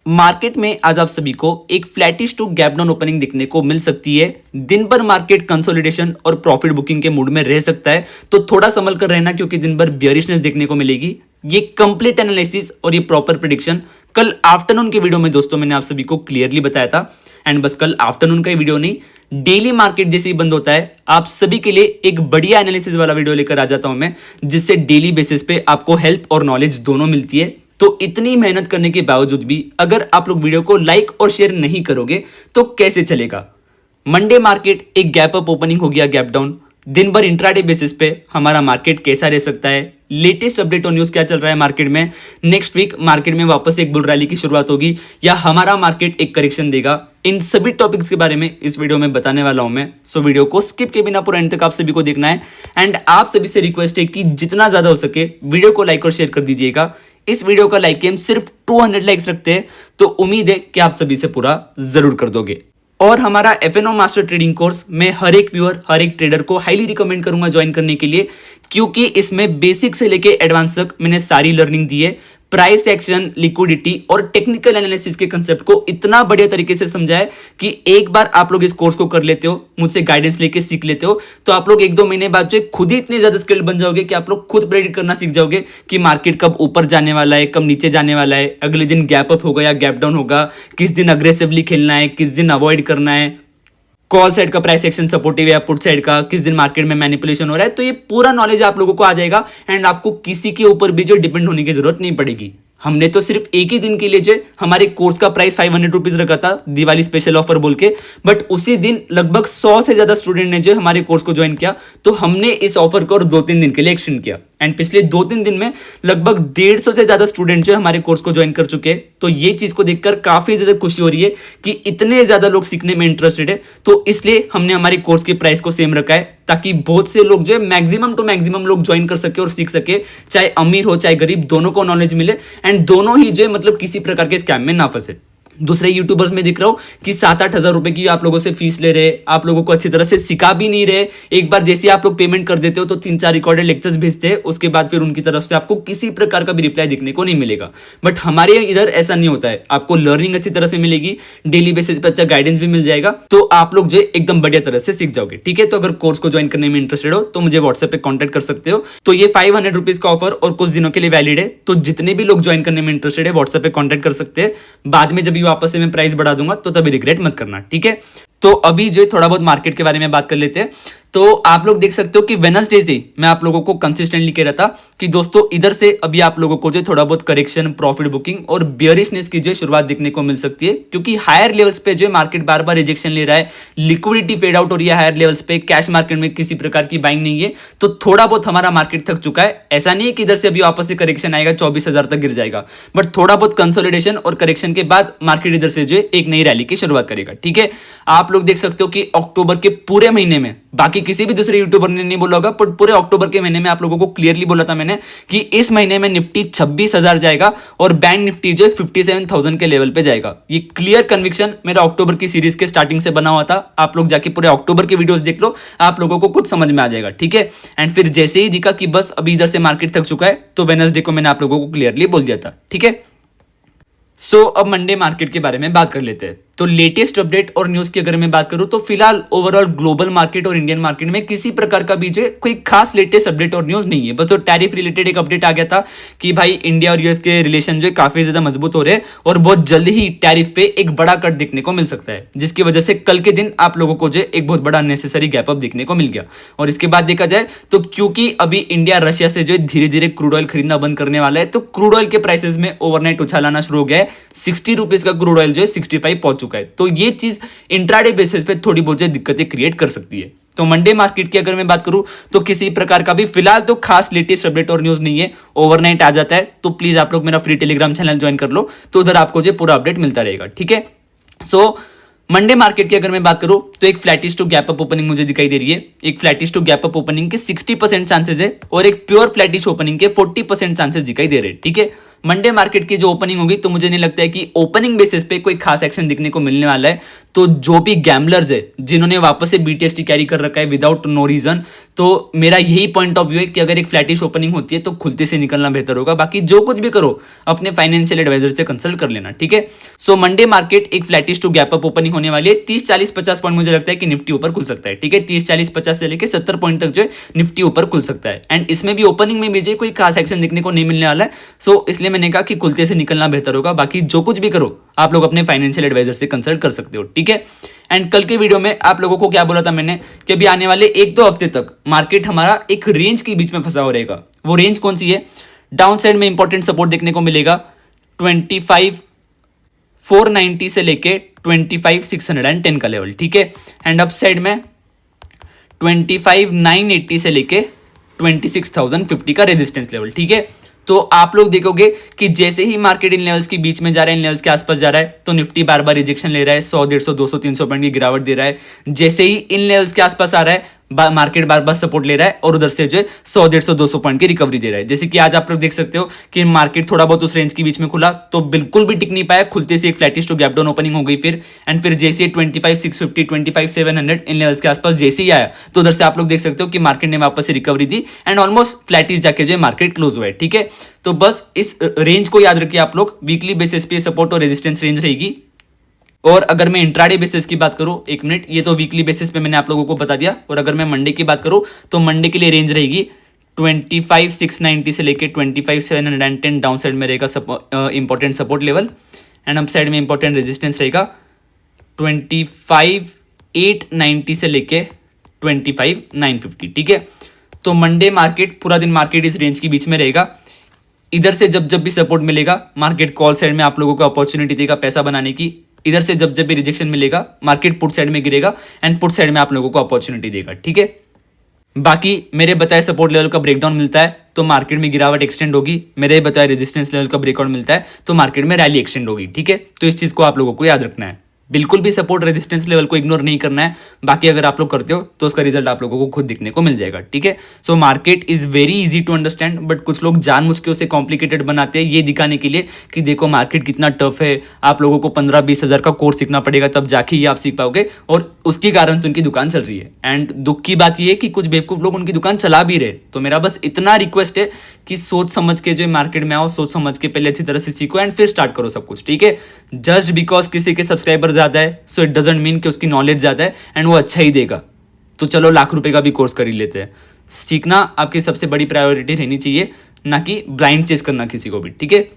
Market में आज आप सभी को एक flattish to gap down opening देखने को मिल सकती है। दिन भर मार्केट कंसोलिडेशन और प्रॉफिट बुकिंग के मूड में रह सकता है, तो थोड़ा संभल कर रहना क्योंकि दिन भर बियरिशनेस देखने को मिलेगी। ये कंप्लीट एनालिसिस और ये प्रॉपर प्रिडिक्शन कल आफ्टरनून के वीडियो में दोस्तों मैंने आप सभी को क्लियरली बताया था। एंड बस कल आफ्टरनून का ही वीडियो नहीं, डेली मार्केट जैसे ही बंद होता है आप सभी के लिए एक बढ़िया एनालिसिस वाला वीडियो लेकर आ जाता हूं मैं, जिससे डेली बेसिस पे आपको हेल्प और नॉलेज दोनों मिलती है। तो इतनी मेहनत करने के बावजूद भी अगर आप लोग वीडियो को लाइक और शेयर नहीं करोगे तो कैसे चलेगा। मंडे मार्केट एक गैप अप ओपनिंग हो गया, गैप डाउन। दिन भर इंट्राडे बेसिस पे हमारा मार्केट कैसा रह सकता है, लेटेस्ट अपडेट और न्यूज क्या चल रहा है मार्केट में, नेक्स्ट वीक मार्केट में वापस एक बुल रैली की शुरुआत होगी या हमारा मार्केट एक करेक्शन देगा, इन सभी टॉपिक्स के बारे में इस वीडियो में बताने वाला हूं मैं। सो वीडियो को स्किप के बिना पूरा एंड तक आप सभी को देखना है। एंड आप सभी से रिक्वेस्ट है कि जितना ज्यादा हो सके वीडियो को लाइक और शेयर कर दीजिएगा। इस वीडियो का लाइक एम सिर्फ 200 लाइक्स रखते हैं, तो उम्मीद है कि आप सभी से पूरा जरूर कर दोगे। और हमारा FNO मास्टर ट्रेडिंग कोर्स मैं हर एक व्यूअर, हर एक ट्रेडर को हाईली रिकमेंड करूंगा ज्वाइन करने के लिए, क्योंकि इसमें बेसिक से लेके एडवांस तक मैंने सारी लर्निंग दी है। प्राइस एक्शन, लिक्विडिटी और टेक्निकल एनालिसिस के कंसेप्ट को इतना बढ़िया तरीके से समझा है कि एक बार आप लोग इस कोर्स को कर लेते हो, मुझसे गाइडेंस लेके सीख लेते हो, तो आप लोग 1-2 महीने बाद जो खुद ही इतने ज्यादा स्किल्ड बन जाओगे कि आप लोग खुद प्रेडिक्ट करना सीख जाओगे कि मार्केट कब ऊपर जाने वाला है, कब नीचे जाने वाला है, अगले दिन गैप अप होगा या गैप डाउन होगा, किस दिन अग्रेसिवली खेलना है, किस दिन अवॉइड करना है, कॉल साइड का प्राइस एक्शन सपोर्टिव है या पुट साइड का, किस दिन मार्केट में मैनिपुलेशन हो रहा है। तो ये पूरा नॉलेज आप लोगों को आ जाएगा एंड आपको किसी के ऊपर भी जो डिपेंड होने की जरूरत नहीं पड़ेगी। हमने तो सिर्फ एक ही दिन के लिए जो हमारे कोर्स का प्राइस 500 रुपीज रखा था, दिवाली स्पेशल ऑफर बोल के, बट उसी दिन लगभग 100 से ज्यादा स्टूडेंट ने जो हमारे कोर्स को ज्वाइन किया, तो हमने इस ऑफर को और 2-3 दिन के लिए एक्सटेंड किया। एंड पिछले 2-3 दिन में लगभग 150 से ज्यादा स्टूडेंट जो हमारे कोर्स को ज्वाइन कर चुके हैं। तो ये चीज को देखकर काफी ज्यादा खुशी हो रही है कि इतने ज्यादा लोग सीखने में इंटरेस्टेड है। तो इसलिए हमने हमारे कोर्स के प्राइस को सेम रखा है, ताकि बहुत से लोग जो है मैक्सिमम टू मैक्सिमम लोग ज्वाइन कर सके और सीख सके, चाहे अमीर हो चाहे गरीब, दोनों को नॉलेज मिले एंड दोनों ही जो है मतलब किसी प्रकार के स्कैम में ना फंसे। दूसरे यूट्यूबर्स में दिख रहा हूं कि 7-8 हजार रुपए की आप लोगों से फीस ले रहे, आप लोगों को अच्छी तरह से सिखा भी नहीं रहे। एक बार जैसे आप लोग पेमेंट कर देते हो तो 3-4 रिकॉर्डेड लेक्चर्स भेजते हैं, उसके बाद फिर उनकी तरफ से आपको किसी प्रकार का भी रिप्लाई देखने को नहीं मिलेगा। बट हमारे इधर ऐसा नहीं होता है, आपको लर्निंग अच्छी तरह से मिलेगी, डेली बेसिस पर अच्छा गाइडेंस भी मिल जाएगा, तो आप लोग जो एकदम बढ़िया तरह से सीख जाओगे। ठीक है, तो अगर कोर्स को ज्वाइन करने में इंटरेस्टेड हो तो मुझे व्हाट्सएप पे कॉन्टेक्ट कर सकते हो। तो ये 500 रुपीज का ऑफर और कुछ दिनों के लिए वैलिड है, तो जितने भी लोग ज्वाइन करने में इंटरेस्टेड है व्हाट्सएप पे कॉन्टेक्ट कर सकते हैं। बाद में जब भी वापस से मैं प्राइस बढ़ा दूंगा तो तभी रिग्रेट मत करना। ठीक है, तो अभी जो थोड़ा बहुत मार्केट के बारे में बात कर लेते हैं। तो आप लोग देख सकते हो कि वेडनेसडे से मैं आप लोगों को कंसिस्टेंटली कह रहा था कि दोस्तों इधर से अभी आप लोगों को जो थोड़ा बहुत करेक्शन, प्रॉफिट बुकिंग और बियरिशनेस की जो शुरुआत देखने को मिल सकती है, क्योंकि हायर लेवल्स पे जो मार्केट बार बार रिजेक्शन ले रहा है, लिक्विडिटी फेड आउट हो रही है हायर लेवल्स पे, कैश मार्केट में किसी प्रकार की बाइंग नहीं है, तो थोड़ा बहुत हमारा मार्केट थक चुका है। ऐसा नहीं है कि इधर से अभी वापस से करेक्शन आएगा 24,000 तक गिर जाएगा, बट थोड़ा बहुत कंसोलिडेशन और करेक्शन के बाद मार्केट इधर से जो एक नई रैली की शुरुआत करेगा। ठीक है, आप लोग देख सकते हो कि अक्टूबर के पूरे महीने में, बाकी किसी भी दूसरे यूट्यूबर ने नहीं बोला होगा, पर पूरे अक्टूबर के महीने में आप लोगों को क्लियरली बोला था मैंने कि इस महीने में निफ्टी 26,000 जाएगा और बैंक निफ्टी जो 57,000 के लेवल पे जाएगा। ये क्लियर कन्विक्शन मेरा अक्टूबर की सीरीज के स्टार्टिंग से बना हुआ था। आप लोग जाके पूरे अक्टूबर के वीडियोस देख लो, आप लोगों को कुछ समझ में आ जाएगा। ठीक है, एंड फिर जैसे ही दिखा कि बस अभी इधर से मार्केट थक चुका है, तो वेडनेसडे को मैंने आप लोगों को क्लियरली बोल दिया था। ठीक है, सो अब मंडे मार्केट के बारे में बात कर लेते हैं। तो लेटेस्ट अपडेट और न्यूज की अगर मैं बात करूं तो फिलहाल ओवरऑल ग्लोबल मार्केट और इंडियन मार्केट में किसी प्रकार का भी जो कोई खास लेटेस्ट अपडेट और न्यूज नहीं है। बस तो टैरिफ रिलेटेड एक अपडेट आ गया था कि भाई इंडिया और यूएस के रिलेशन जो काफी ज्यादा मजबूत हो रहे हैं और बहुत जल्द ही टैरिफ पे एक बड़ा कट देखने को मिल सकता है, जिसकी वजह से कल के दिन आप लोगों को जो एक बहुत बड़ा अननेसेसरी गैप अप देखने को मिल गया। और इसके बाद देखा जाए तो क्योंकि अभी इंडिया रशिया से जो धीरे धीरे क्रूड ऑयल खरीदना बंद करने वाला है, तो क्रूड ऑयल के प्राइसेस में ओवरनाइट उछाल आना शुरू हो गया है। 60 रुपीज का क्रूड ऑयल जो है 65 पहुंच चुका है। तो ये चीज इंट्राडे बेसिस पे थोड़ी बहुत दिक्कतें क्रिएट कर सकती है। तो मंडे मार्केट की अगर मैं बात करूं तो किसी प्रकार का भी फिलहाल तो खास लेटेस्ट अपडेट और न्यूज नहीं है। ओवरनाइट आ जाता है तो प्लीज आप लोग मेरा फ्री टेलीग्राम चैनल ज्वाइन कर लो, तो उधर आपको जो पूरा अपडेट मिलता रहेगा। ठीक है, सो मंडे मार्केट की अगर मैं बात करूं तो एक flattish to gap up opening मुझे दिखाई दे रही है। एक flattish to gap up opening के 60% चांसेस है और एक प्योर फ्लैटिश ओपनिंग के 40% चांसेस दिखाई दे रहे हैं। ठीक है, मंडे मार्केट की जो ओपनिंग होगी तो मुझे नहीं लगता है कि ओपनिंग बेसिस पे कोई खास एक्शन दिखने को मिलने वाला है। तो जो भी गैम्बलर्स है जिन्होंने वापस से BTST कैरी कर रखा है विदाउट नो रीजन, तो मेरा यही पॉइंट ऑफ व्यू है कि अगर एक फ्लैटिश ओपनिंग होती है तो खुलते से निकलना बेहतर होगा। बाकी जो कुछ भी करो अपने फाइनेंशियल एडवाइजर से कंसल्ट कर लेना, ठीक है। सो मंडे मार्केट एक flattish to gap up opening होने वाली है। 30-40-50 पॉइंट मुझे लगता है कि निफ्टी ऊपर खुल सकता है, ठीक है। 30-40-50 से लेकर 70 पॉइंट तक जो है निफ्टी ऊपर खुल सकता है। एंड इसमें भी ओपनिंग में भी जो कोई खास एक्शन देखने को नहीं मिलने वाला है। सो इसलिए मैंने कहा कि खुलते से निकलना बेहतर होगा। बाकी जो कुछ भी करो आप लोग अपने फाइनेंशियल एडवाइजर से कंसल्ट कर सकते हो, ठीक है। एंड कल के वीडियो में आप लोगों को क्या बोला था मैंने कि अभी आने वाले 1-2 हफ्ते तक मार्केट हमारा एक रेंज के बीच में फंसा हो रहेगा। वो रेंज कौन सी है? डाउन साइड में इंपॉर्टेंट सपोर्ट देखने को मिलेगा 25,490 से लेके 25,610 का लेवल, ठीक है। एंड अप साइड में 25,980 से लेके 26,050 का रेजिस्टेंस लेवल, ठीक है। तो आप लोग देखोगे कि जैसे ही मार्केट इन लेवल्स के बीच में जा रहा है, इन लेवल्स के आसपास जा रहा है, तो निफ्टी बार बार रिजेक्शन ले रहा है, 100, 150, 200, 300 पॉइंट की गिरावट दे रहा है। जैसे ही इन लेवल्स के आसपास आ रहा है मार्केट बार बार सपोर्ट ले रहा है और उधर से जो है 100, 150, 200 पॉइंट की रिकवरी दे रहा है। जैसे कि आज आप लोग देख सकते हो कि मार्केट थोड़ा बहुत उस रेंज के बीच में खुला तो बिल्कुल भी टिक नहीं पाया, खुलते से एक flattish to gap down opening हो गई फिर जैसे 25,650, 25,700 इन लेवल्स के आसपास जैसे ही आया तो उधर से आप लोग देख सकते हो कि मार्केट ने वापस से recovery the and almost flattish जाके जो है मार्केट क्लोज हुआ है, ठीक है। तो बस इस रेंज को याद रखिए आप लोग, वीकली बेसिस पे सपोर्ट और रेजिस्टेंस रेंज रहेगी। और अगर मैं इंट्राडे बेसिस की बात करूं, एक मिनट, ये तो वीकली बेसिस पे मैंने आप लोगों को बता दिया। और अगर मैं मंडे की बात करूं तो मंडे के लिए रेंज रहेगी 25,690 से लेके 25,710 डाउन साइड में रहेगा important support level and up side में इंपॉर्टेंट रेजिस्टेंस रहेगा 25,890 से लेके 25,950, ठीक है। तो मंडे मार्केट पूरा दिन मार्केट इस रेंज के बीच में रहेगा। इधर से जब भी सपोर्ट मिलेगा मार्केट कॉल साइड में आप लोगों को अपॉर्चुनिटी देगा पैसा बनाने की। इधर से जब भी रिजेक्शन मिलेगा मार्केट पुट साइड में गिरेगा एंड पुट साइड में आप लोगों को अपॉर्चुनिटी देगा, ठीक है। बाकी मेरे बताए सपोर्ट लेवल का ब्रेकडाउन मिलता है तो मार्केट में गिरावट एक्सटेंड होगी, मेरे बताए रेजिस्टेंस लेवल का ब्रेकआउट मिलता है तो मार्केट में रैली एक्सटेंड होगी, ठीक है। तो इस चीज को आप लोगों को याद रखना है, बिल्कुल भी सपोर्ट रेजिस्टेंस लेवल को इग्नोर नहीं करना है। बाकी अगर आप लोग करते हो तो उसका रिजल्ट आप लोगों को खुद दिखने को मिल जाएगा, ठीक है। So market is very easy to understand, but कुछ लोग जानबूझ के उसे कॉम्प्लिकेटेड बनाते हैं ये दिखाने के लिए कि देखो मार्केट कितना टफ है, आप लोगों को 15-20 हज़ार का कोर्स सीखना पड़ेगा तब जाके ही आप सीख पाओगे, और उसके कारण से उनकी दुकान चल रही है। एंड दुख की बात यह है कि कुछ बेवकूफ लोग उनकी दुकान चला भी रहे। तो मेरा बस इतना रिक्वेस्ट है कि सोच समझ के जो मार्केट में आओ, सोच समझ के पहले अच्छी तरह से सीखो एंड फिर स्टार्ट करो सब कुछ, ठीक है। जस्ट बिकॉज किसी के सब्सक्राइबर ज्यादा है सो इट डजंट मीन कि उसकी नॉलेज ज्यादा है एंड वो अच्छा ही देगा। तो चलो लाख रुपए का भी कोर्स कर ही लेते हैं। सीखना आपकी सबसे बड़ी प्रायोरिटी रहनी चाहिए, ना कि ब्लाइंड चेस करना किसी को भी, ठीक है।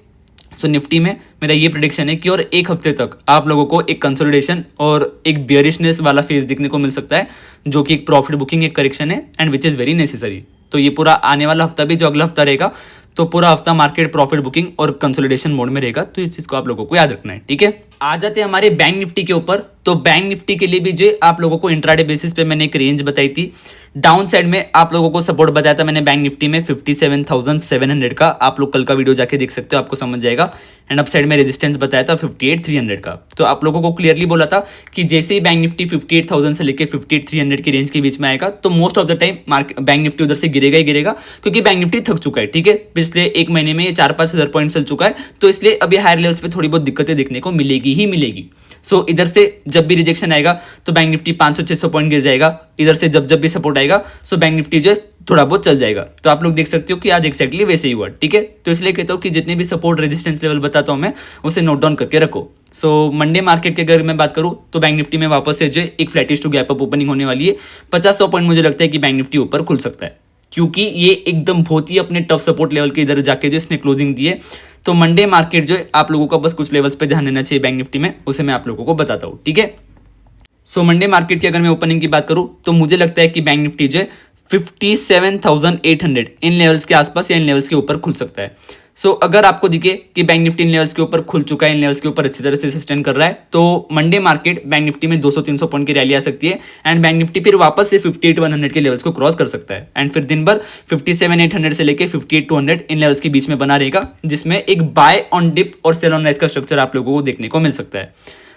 सो निफ्टी में मेरा ये प्रेडिक्शन है कि और एक हफ्ते तक आप लोगों को एक कंसोलिडेशन और एक बियरिशनेस वाला फेज दिखने को मिल सकता है, जो कि एक प्रॉफिट बुकिंग एक करेक्शन है and which is very necessary. तो ये पूरा आने वाला हफ्ता भी जो अगला हफ्ता रहेगा तो पूरा हफ्ता मार्केट प्रॉफिट बुकिंग और कंसोलिडेशन मोड में रहेगा। तो इस चीज को आप लोगों को याद रखना है, ठीक है। आ जाते हैं हमारे बैंक निफ्टी के ऊपर। तो बैंक निफ्टी के लिए भी जो आप लोगों को इंट्राडे बेसिस पे मैंने एक रेंज बताई थी। डाउन साइड में आप लोगों को सपोर्ट बताया था मैंने बैंक निफ्टी में 57,700 का, आप लोग कल का वीडियो जाके देख सकते हो, आपको समझ जाएगा। एंड अप साइड में रेजिस्टेंस बताया था 58,300 का। तो आप लोगों को क्लियरली बोला था कि जैसे ही बैंक निफ्टी 58,000 से लेकर 58,300 की रेंज के बीच में आएगा तो most of the time bank Nifty उधर से गिरेगा ही गिरेगा, क्योंकि बैंक निफ्टी थक चुका है, ठीक है। पिछले एक महीने में ये 4-5 हज़ार पॉइंट चल चुका है, तो इसलिए अभी हायर लेवल्स पे थोड़ी बहुत दिक्कतें देखने को मिलेगी ही मिलेगी। सो इधर से जब भी रिजेक्शन आएगा तो बैंक निफ्टी 500-600 पॉइंट गिर जाएगा। इधर से जब भी सपोर्ट आएगा सो बैंक निफ्टी जो थोड़ा बहुत चल जाएगा। तो आप लोग देख सकते हो कि आज एक्जैक्टली वैसे ही हुआ, ठीक है। तो इसलिए कहता हूँ कि जितने भी सपोर्ट रेजिस्टेंस लेवल बताता हूँ मैं उसे नोट डाउन करके रखो। सो मंडे मार्केट की अगर मैं बात करूँ तो बैंक निफ्टी में वापस से जो एक flattish to gap up opening होने वाली है। 50-100 पॉइंट मुझे लगता है कि बैंक निफ्टी ऊपर खुल सकता है, क्योंकि ये एकदम बहुत ही अपने टफ सपोर्ट लेवल के इधर जाके जो इसने क्लोजिंग दी है। तो मंडे मार्केट जो है आप लोगों को बस कुछ लेवल्स पे ध्यान देना चाहिए बैंक निफ्टी में, उसे मैं आप लोगों को बताता हूँ, ठीक है। सो मंडे मार्केट की अगर मैं ओपनिंग की बात करूँ तो मुझे लगता है कि बैंक निफ्टी जो है 57,800 इन लेवल्स के आसपास या इन लेवल्स के ऊपर खुल सकता है। सो अगर आपको दिखे कि बैंक निफ्टी इन लेवल्स के ऊपर खुल चुका है, इन लेवल्स के ऊपर अच्छी तरह से सस्टेन कर रहा है, तो मंडे मार्केट बैंक निफ्टी में 200-300 पॉइंट की रैली आ सकती है एंड बैंक निफ्टी फिर वापस से 58,100 के लेवल्स को क्रॉस कर सकता है एंड फिर दिन भर 57,800 से लेके 58,200 इन लेवल्स के बीच में बना रहेगा, जिसमें एक बाय ऑन डिप और सेल ऑन राइज का स्ट्रक्चर आप लोगों को देखने को मिल सकता है।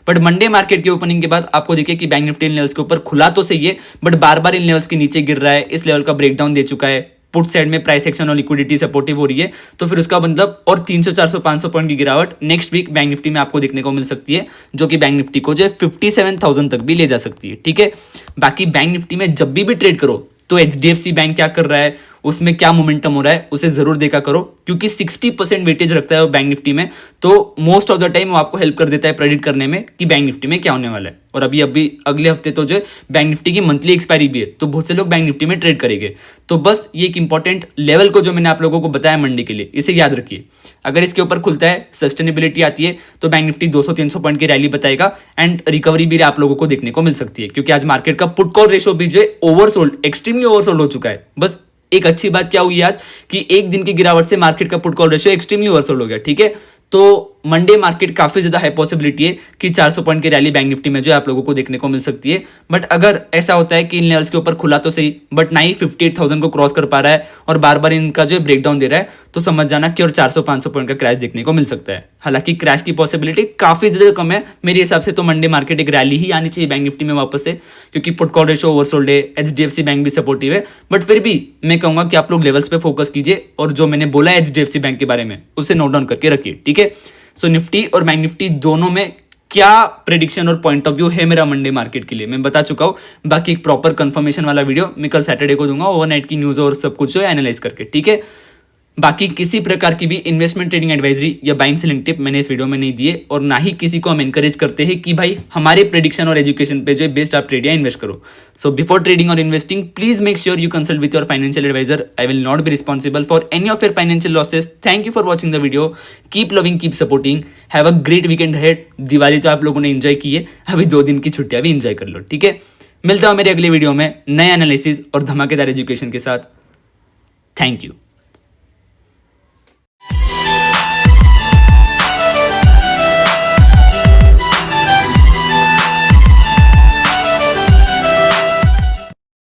बट मंडे मार्केट की ओपनिंग के बाद आपको दिखे कि बैंक निफ्टी इन लेवल्स के ऊपर खुला तो सही है, but bar bar in levels के नीचे गिर रहा है, इस लेवल का ब्रेकडाउन दे चुका है, पुट साइड में प्राइस एक्शन और लिक्विडिटी सपोर्टिव हो रही है, तो फिर उसका मतलब और 300 400 500 पॉइंट की गिरावट नेक्स्ट वीक बैंक निफ्टी में आपको देखने को मिल सकती है, जो कि बैंक निफ्टी को जो है 57,000 तक भी ले जा सकती है। ठीक है, बाकी बैंक निफ्टी में जब भी ट्रेड करो तो एचडीएफसी बैंक क्या कर रहा है, उसमें क्या मोमेंटम हो रहा है, उसे जरूर देखा करो, क्योंकि 60% वेटेज रखता है वो बैंक निफ्टी में, तो मोस्ट ऑफ द टाइम वो आपको हेल्प कर देता है प्रेडिक्ट करने में कि बैंक निफ्टी में क्या होने वाला है। और अभी अगले हफ्ते तो जो है बैंक निफ्टी की मंथली एक्सपायरी भी है, तो बहुत से लोग बैंक निफ्टी में ट्रेड करेंगे। तो बस ये एक इंपॉर्टेंट लेवल को जो मैंने आप लोगों को बताया मंडे के लिए, इसे याद रखिए। अगर इसके ऊपर खुलता है, सस्टेनेबिलिटी आती है, तो बैंक निफ्टी 200-300 पॉइंट की रैली बताएगा एंड रिकवरी भी आप लोगों को देखने को मिल सकती है, क्योंकि आज मार्केट का पुट कॉल रेशियो भी जो है ओवरसोल्ड, एक्सट्रीमली ओवरसोल्ड हो चुका है। बस एक अच्छी बात क्या हुई आज कि एक दिन की गिरावट से मार्केट का put call ratio extremely oversold हो गया। ठीक है, तो मंडे मार्केट काफी ज्यादा हाई पॉसिबिलिटी है कि 400 पॉइंट की रैली बैंक निफ्टी में जो है आप लोगों को देखने को मिल सकती है। बट अगर ऐसा होता है कि इन लेवल्स के ऊपर खुला तो सही, बट ना ही 58,000 को क्रॉस कर पा रहा है और बार बार इनका जो है ब्रेकडाउन दे रहा है, तो समझ जाना कि और 400-500 पॉइंट का क्रैश देखने को मिल सकता है। हालांकि क्रैश की पॉसिबिलिटी काफी ज्यादा कम है मेरे हिसाब से, तो मंडे मार्केट एक रैली ही आनी चाहिए बैंक निफ्टी में वापस से, क्योंकि पुट कॉल रेशियो ओवरसोल्ड है, एचडीएफसी बैंक भी सपोर्टिव है। बट फिर भी मैं कहूंगा कि आप लोग लेवल्स पे फोकस कीजिए और जो मैंने बोला है एचडीएफसी बैंक के बारे में उसे नोट डाउन करके रखिए। ठीक है, सो निफ्टी और बैंक निफ्टी दोनों में क्या प्रेडिक्शन और पॉइंट ऑफ व्यू है मेरा मंडे मार्केट के लिए मैं बता चुका हूं। बाकी एक प्रॉपर कंफर्मेशन वाला वीडियो मैं कल सैटरडे को दूंगा, ओवरनाइट की न्यूज और सब कुछ जो है एनालाइज करके। ठीक है, बाकी किसी प्रकार की भी इन्वेस्टमेंट ट्रेडिंग एडवाइजरी या बाइंग सेलिंग टिप मैंने इस वीडियो में नहीं दिए, और ना ही किसी को हम एनकरेज करते हैं कि भाई हमारे प्रेडिक्शन और एजुकेशन पे जो है बेस्ट आप ट्रेड या इन्वेस्ट करो। सो बिफोर ट्रेडिंग और investing please make sure you consult with your financial advisor. I will not be responsible for any of your financial losses. Thank you for watching the video, keep loving, keep supporting, have a great weekend ahead. Diwali तो आप लोगों ने enjoy की है, अभी 2 दिन की छुट्टियां भी एंजॉय कर लो। ठीक है, मिलता हूं मेरे अगले वीडियो में नए एनालिसिस और धमाकेदार एजुकेशन के साथ। Thank you.